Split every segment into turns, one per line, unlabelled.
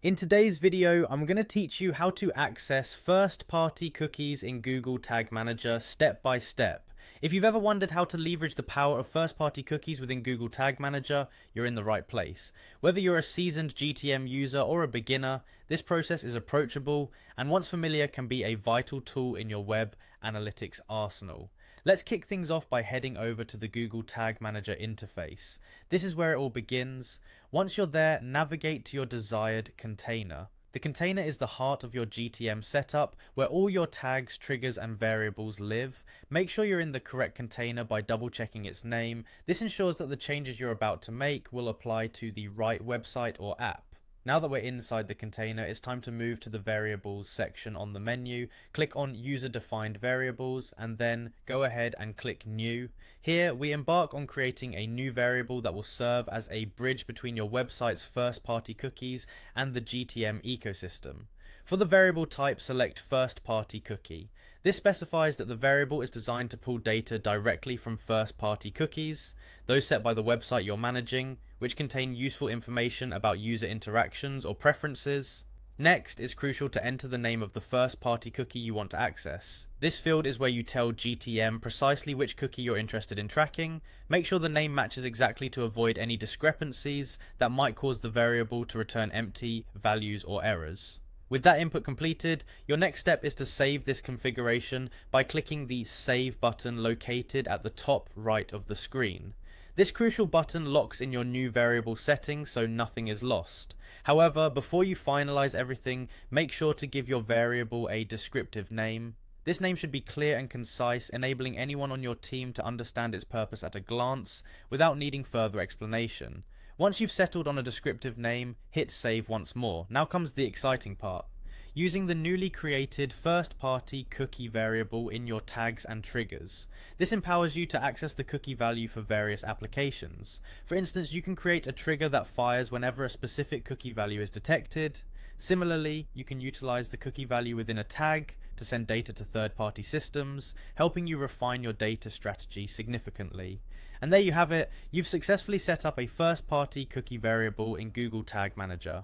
In today's video, I'm going to teach you how to access first-party cookies in Google Tag Manager step by step. If you've ever wondered how to leverage the power of first-party cookies within Google Tag Manager, you're in the right place. Whether you're a seasoned GTM user or a beginner, this process is approachable and once familiar can be a vital tool in your web analytics arsenal. Let's kick things off by heading over to the Google Tag Manager interface. This is where it all begins. Once you're there, navigate to your desired container. The container is the heart of your GTM setup, where all your tags, triggers, and variables live. Make sure you're in the correct container by double checking its name. This ensures that the changes you're about to make will apply to the right website or app. Now that we're inside the container, it's time to move to the variables section on the menu. Click on user defined variables and then go ahead and click new. Here we embark on creating a new variable that will serve as a bridge between your website's first party cookies and the GTM ecosystem. For the variable type, select first party cookie. This specifies that the variable is designed to pull data directly from first party cookies, those set by the website you're managing, which contain useful information about user interactions or preferences. Next, it's crucial to enter the name of the first party cookie you want to access. This field is where you tell GTM precisely which cookie you're interested in tracking. Make sure the name matches exactly to avoid any discrepancies that might cause the variable to return empty values or errors. With that input completed, your next step is to save this configuration by clicking the Save button located at the top right of the screen. This crucial button locks in your new variable settings so nothing is lost. However, before you finalize everything, make sure to give your variable a descriptive name. This name should be clear and concise, enabling anyone on your team to understand its purpose at a glance without needing further explanation. Once you've settled on a descriptive name, hit save once more. Now comes the exciting part. Using the newly created first-party cookie variable in your tags and triggers. This empowers you to access the cookie value for various applications. For instance, you can create a trigger that fires whenever a specific cookie value is detected. Similarly, you can utilize the cookie value within a tag to send data to third-party systems, helping you refine your data strategy significantly. And there you have it, you've successfully set up a first-party cookie variable in Google Tag Manager.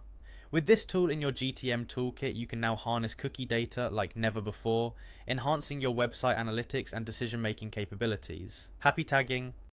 With this tool in your GTM toolkit, you can now harness cookie data like never before, enhancing your website analytics and decision-making capabilities. Happy tagging!